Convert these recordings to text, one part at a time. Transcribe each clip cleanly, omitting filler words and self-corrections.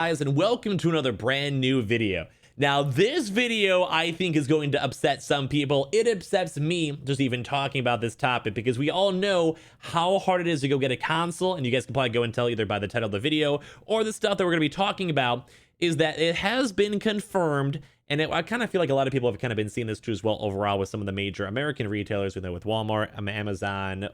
Guys, and welcome to another brand new video. Now, this video I think is going to upset some people. It upsets me just even talking about this topic because we all know how hard it is to go get a console, and you guys can probably go and tell either by the title of the video or the stuff that we're going to be talking about is that it has been confirmed. And I kind of feel like a lot of people have kind of been seeing this too as well overall with some of the major American retailers, with Walmart, Amazon,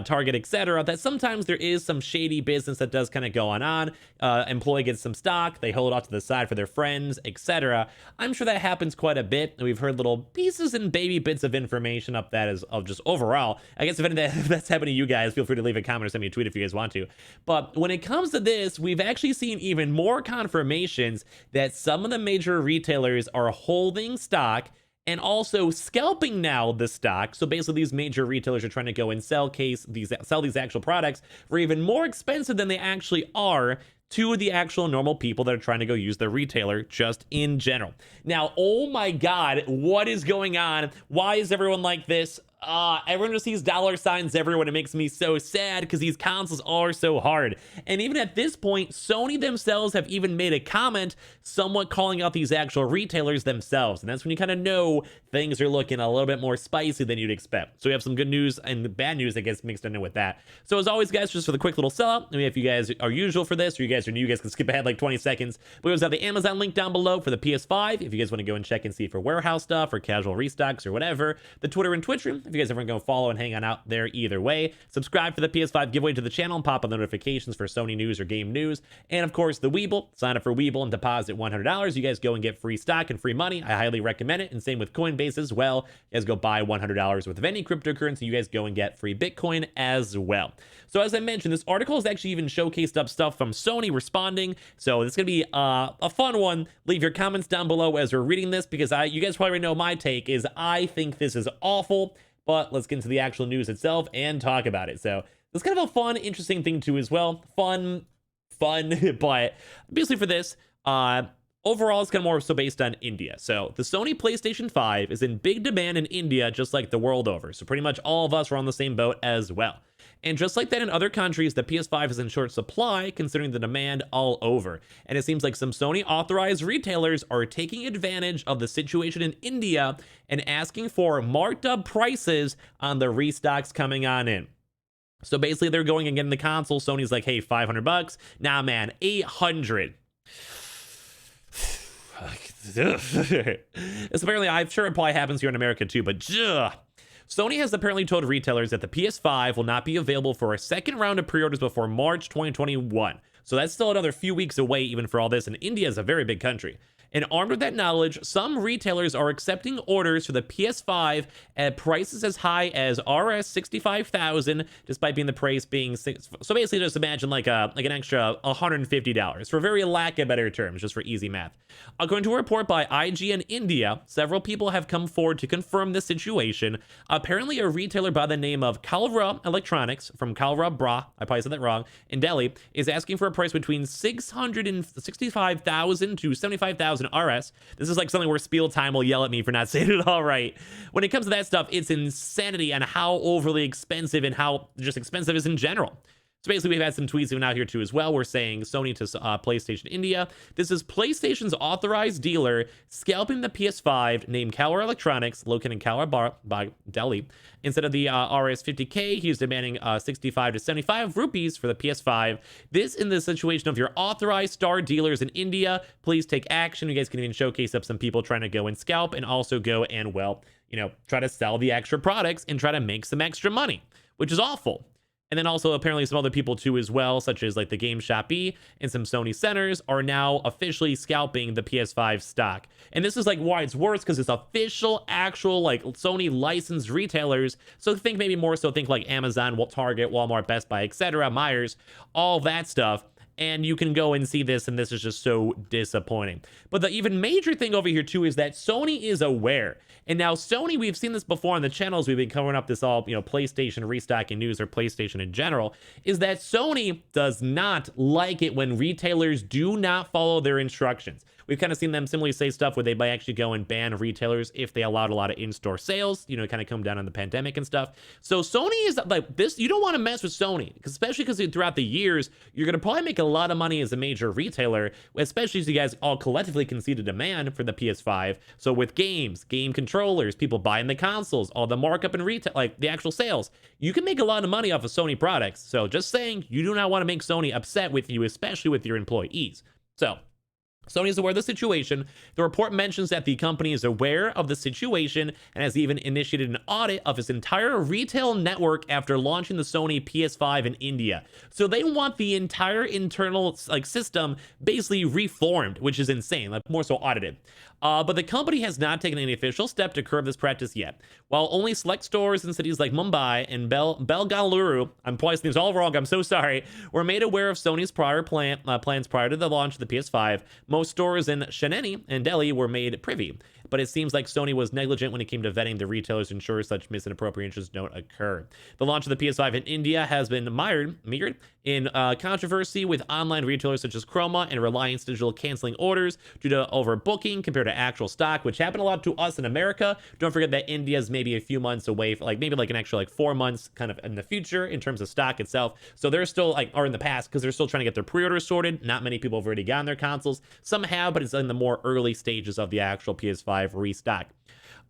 Target, etc. That sometimes there is some shady business that does kind of go on. Employee gets some stock, they hold it off to the side for their friends, etc. I'm sure that happens quite a bit. And we've heard little pieces and baby bits of information up that is of just overall. I guess if that's happening to you guys, feel free to leave a comment or send me a tweet if you guys want to. But when it comes to this, we've actually seen even more confirmations that some of the major retailers are holding stock and also scalping now the stock. So basically these major retailers are trying to go and sell these actual products for even more expensive than they actually are to the actual normal people that are trying to go use their retailer just in general. Now, oh my God, what is going on? Why is everyone like this? Everyone just sees dollar signs everywhere. It makes me so sad because these consoles are so hard. And even at this point, Sony themselves have even made a comment somewhat calling out these actual retailers themselves. And that's when you kind of know things are looking a little bit more spicy than you'd expect. So we have some good news and bad news, I guess, mixed in with that. So as always, guys, just for the quick little sellout, I mean, if you guys are usual for this or you guys are new, you guys can skip ahead like 20 seconds. We always have the Amazon link down below for the PS5 if you guys want to go and check and see for warehouse stuff or casual restocks or whatever. The Twitter and Twitch room if you guys ever go follow and hang on out there either way. Subscribe for the PS5 giveaway to the channel and pop on the notifications for Sony news or game news. And of course, the Weeble. Sign up for Weeble and deposit $100. You guys go and get free stock and free money. I highly recommend it. And same with Coinbase as well. You guys go buy $100 worth of any cryptocurrency. You guys go and get free Bitcoin as well. So as I mentioned, this article has actually even showcased up stuff from Sony responding. So it's going to be a fun one. Leave your comments down below as we're reading this because you guys probably know my take is I think this is awful. But let's get into the actual news itself and talk about it. So it's kind of a fun, interesting thing too as well. Fun, but basically for this, overall it's kind of more so based on India. So the Sony PlayStation 5 is in big demand in India, just like the world over. So pretty much all of us are on the same boat as well. And just like that in other countries, the PS5 is in short supply considering the demand all over. And it seems like some Sony authorized retailers are taking advantage of the situation in India and asking for marked up prices on the restocks coming on in. So basically they're going and getting the console. Sony's like, hey, $500. Nah, man, $800. It's apparently, I'm sure it probably happens here in America too, but Sony has apparently told retailers that the PS5 will not be available for a second round of pre-orders before March 2021. So that's still another few weeks away even for all this, and India is a very big country. And armed with that knowledge, some retailers are accepting orders for the PS5 at prices as high as Rs 65,000, despite being the price being so basically just imagine like an extra $150 for very lack of better terms, just for easy math. According to a report by IGN India, several people have come forward to confirm this situation. Apparently, a retailer by the name of Kalra Electronics from Kalra Bra, I probably said that wrong, in Delhi, is asking for a price between 665,000 to 75,000 RS. This is like something where Spiel Time will yell at me for not saying it all right. When it comes to that stuff, it's insanity on how overly expensive and how just expensive is in general. So basically, we've had some tweets even out here too as well. We're saying Sony to PlayStation India. This is PlayStation's authorized dealer scalping the PS5 named Kalra Electronics, located in Kalra Bar by Delhi. Instead of the Rs 50K, he's demanding 65 to 75 rupees for the PS5. This in the situation of your authorized star dealers in India. Please take action. You guys can even showcase up some people trying to go and scalp and also go and, well, try to sell the extra products and try to make some extra money, which is awful. And then also apparently some other people too as well, such as like the Game Shoppy and some Sony centers are now officially scalping the PS5 stock. And this is like why it's worse, because it's official, actual like Sony licensed retailers. So think maybe more so think like Amazon, Target, Walmart, Best Buy, etc., Myers, all that stuff. And you can go and see this, and this is just so disappointing. But the even major thing over here too is that Sony is aware. And now Sony, we've seen this before on the channels, we've been covering up this all, PlayStation restocking news or PlayStation in general, is that Sony does not like it when retailers do not follow their instructions. We've kind of seen them similarly say stuff where they might actually go and ban retailers if they allowed a lot of in-store sales, kind of come down on the pandemic and stuff. So Sony is like this. You don't want to mess with Sony, especially because throughout the years, you're going to probably make a lot of money as a major retailer, especially as you guys all collectively can see the demand for the PS5. So with games, game controllers, people buying the consoles, all the markup and retail, like the actual sales, you can make a lot of money off of Sony products. So just saying, you do not want to make Sony upset with you, especially with your employees. So Sony is aware of the situation. The report mentions that the company is aware of the situation and has even initiated an audit of its entire retail network after launching the Sony PS5 in India. So they want the entire internal system basically reformed, which is insane, like more so audited. But the company has not taken any official step to curb this practice yet. While only select stores in cities like Mumbai and Bengaluru, I'm placing these all wrong, I'm so sorry, were made aware of Sony's prior plans prior to the launch of the PS5, most stores in Chennai and Delhi were made privy. But it seems like Sony was negligent when it came to vetting the retailers to ensure such misappropriations don't occur. The launch of the PS5 in India has been mired in controversy, with online retailers such as Chroma and Reliance Digital canceling orders due to overbooking compared to actual stock, which happened a lot to us in America. Don't forget that India is maybe a few months away, maybe an extra 4 months kind of in the future in terms of stock itself. So they're still or in the past, because they're still trying to get their pre-orders sorted. Not many people have already gotten their consoles. Some have, but it's in the more early stages of the actual PS5 restock.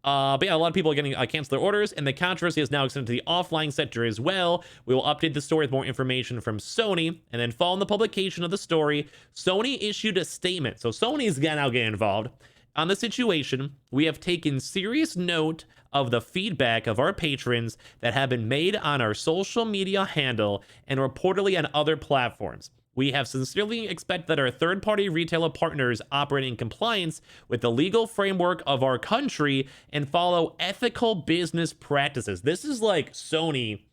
But yeah, a lot of people are getting cancel their orders, and the controversy is now extended to the offline sector as well. We will update the story with more information from Sony, and then following the publication of the story, Sony issued a statement. So Sony's now getting involved on the situation. We have taken serious note of the feedback of our patrons that have been made on our social media handle and reportedly on other platforms. We have sincerely expect that our third-party retailer partners operate in compliance with the legal framework of our country and follow ethical business practices. This is like Sony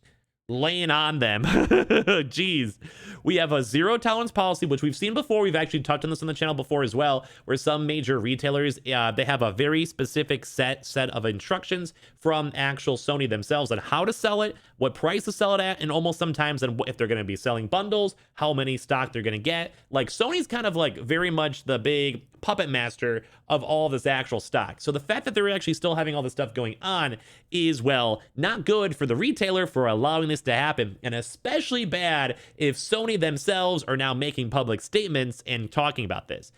laying on them. Jeez. We have a zero tolerance policy, which we've seen before. We've actually touched on this on the channel before as well, where some major retailers, they have a very specific set of instructions from actual Sony themselves on how to sell it, what price to sell it at, and almost sometimes if they're going to be selling bundles, how many stock they're going to get. Sony's kind of very much the big puppet master of all this actual stock. So the fact that they're actually still having all this stuff going on is, well, not good for the retailer for allowing this to happen, and especially bad if Sony themselves are now making public statements and talking about this.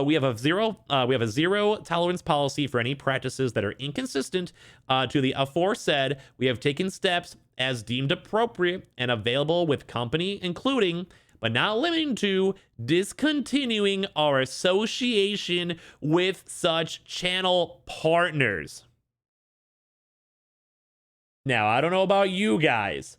We have a zero tolerance policy for any practices that are inconsistent to the aforesaid. We have taken steps as deemed appropriate and available with company, including but not limited to discontinuing our association with such channel partners. Now, I don't know about you guys.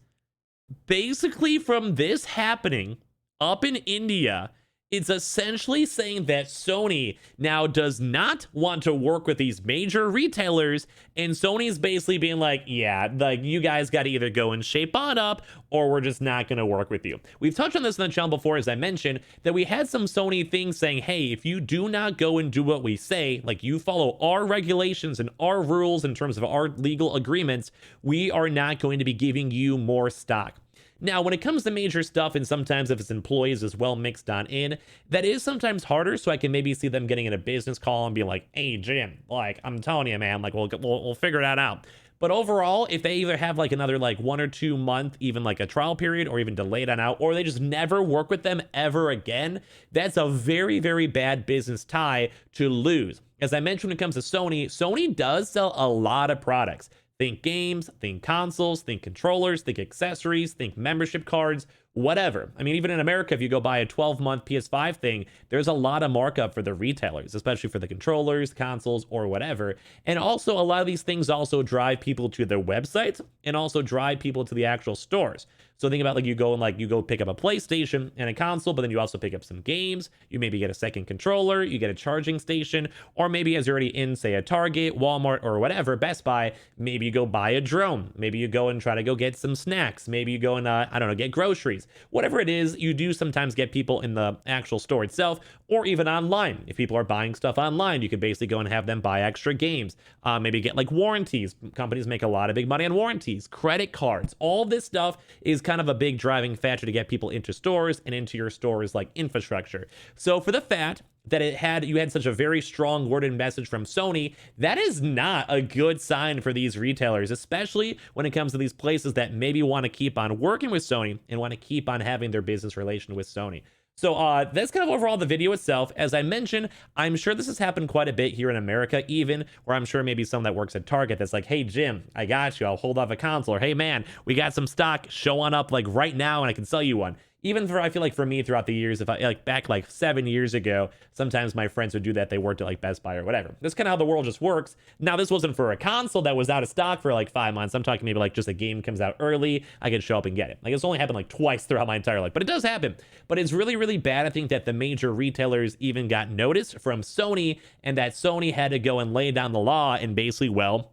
Basically, from this happening up in India, it's essentially saying that Sony now does not want to work with these major retailers, and Sony's basically being like, yeah, you guys got to either go and shape on up, or we're just not going to work with you. We've touched on this on the channel before, as I mentioned, that we had some Sony things saying, hey, if you do not go and do what we say, you follow our regulations and our rules in terms of our legal agreements, we are not going to be giving you more stock. Now, when it comes to major stuff, and sometimes if it's employees as well mixed on in, that is sometimes harder, so I can maybe see them getting in a business call and be like, hey, Jim, I'm telling you, man, we'll figure that out. But overall, if they either have another 1 or 2 month, even a trial period, or even delayed on out, or they just never work with them ever again, that's a very, very bad business tie to lose. As I mentioned, when it comes to Sony, Sony does sell a lot of products. Think games, think consoles, think controllers, think accessories, think membership cards, whatever. I mean, even in America, if you go buy a 12-month PS5 thing, there's a lot of markup for the retailers, especially for the controllers, consoles, or whatever. And also, a lot of these things also drive people to their websites and also drive people to the actual stores. So think about you go pick up a PlayStation and a console, but then you also pick up some games. You maybe get a second controller, you get a charging station, or maybe as you're already in, say, a Target, Walmart, or whatever, Best Buy, maybe you go buy a drone. Maybe you go and try to go get some snacks. Maybe you go and, I don't know, get groceries. Whatever it is, you do sometimes get people in the actual store itself, or even online. If people are buying stuff online, you could basically go and have them buy extra games. Maybe get warranties. Companies make a lot of big money on warranties, credit cards. All this stuff is kind of a big driving factor to get people into stores and into your stores infrastructure. So for the fact that you had such a very strong worded message from Sony, that is not a good sign for these retailers, especially when it comes to these places that maybe want to keep on working with Sony and want to keep on having their business relation with Sony. So that's kind of overall the video itself. As I mentioned, I'm sure this has happened quite a bit here in America, even, where I'm sure maybe someone that works at Target that's like, hey, Jim, I got you. I'll hold off a console. Or, hey, man, we got some stock. Show on up like right now and I can sell you one. Even for, I feel like for me throughout the years, if I like back like 7 years ago, sometimes my friends would do that. They worked at like Best Buy or whatever. That's kind of how the world just works. Now, this wasn't for a console that was out of stock for like 5 months. I'm talking maybe like just a game comes out early. I can show up and get it. Like it's only happened like twice throughout my entire life, but it does happen. But it's really, really bad. I think that the major retailers even got notice from Sony, and that Sony had to go and lay down the law and basically, well,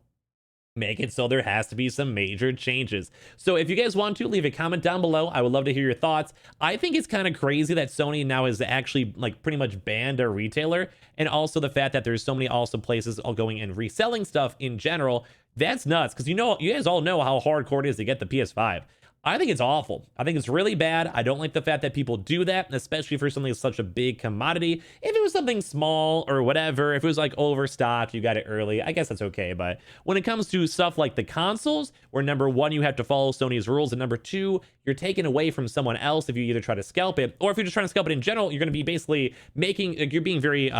make it so there has to be some major changes. So if you guys want to, leave a comment down below. I would love to hear your thoughts. I think it's kind of crazy that Sony now is actually like pretty much banned a retailer, and also the fact that there's so many also places all going and reselling stuff in general. That's nuts, because you guys all know how hardcore it is to get the PS5. I think it's awful. I think it's really bad. I don't like the fact that people do that, especially for something that's such a big commodity. If it was something small or whatever, if it was like overstocked, you got it early, I guess that's okay. But when it comes to stuff like the consoles, where number one, you have to follow Sony's rules, and number two, you're taken away from someone else if you either try to scalp it, or if you're just trying to scalp it in general, you're going to be basically making, like, you're being very,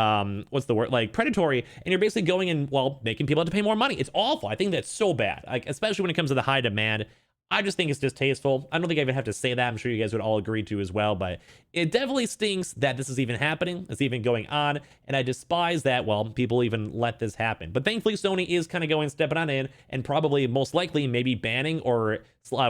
what's the word, like predatory, and you're basically going and, well, making people have to pay more money. It's awful. I think that's so bad, like, especially when it comes to the high demand. I just think it's distasteful. I don't think I even have to say that. I'm sure you guys would all agree to as well, but it definitely stinks that this is even happening. It's even going on, and I despise that, well, people even let this happen. But thankfully, Sony is kind of going, stepping on in, and probably most likely maybe banning or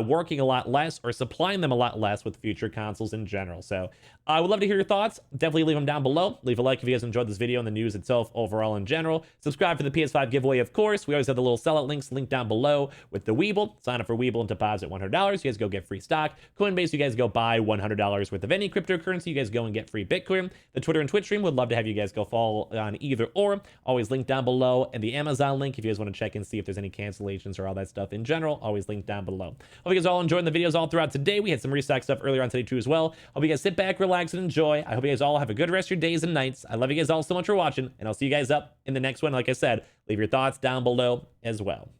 working a lot less or supplying them a lot less with future consoles in general. So I would love to hear your thoughts. Definitely leave them down below. Leave a like if you guys enjoyed this video and the news itself overall in general. Subscribe for the PS5 giveaway, of course. We always have the little sellout links linked down below with the Weeble. Sign up for Weeble and deposit $100. You guys go get free stock. Coinbase, you guys go buy $100 worth of any cryptocurrency. You guys go and get free Bitcoin. The Twitter and Twitch stream, would love to have you guys go follow on either or. Always linked down below. And the Amazon link, if you guys want to check and see if there's any cancellations or all that stuff in general, always linked down below. Hope you guys all enjoyed the videos all throughout today. We had some restock stuff earlier on today too as well. Hope you guys sit back, relax, and enjoy. I hope you guys all have a good rest of your days and nights. I love you guys all so much for watching, and I'll see you guys up in the next one. Like I said, leave your thoughts down below as well.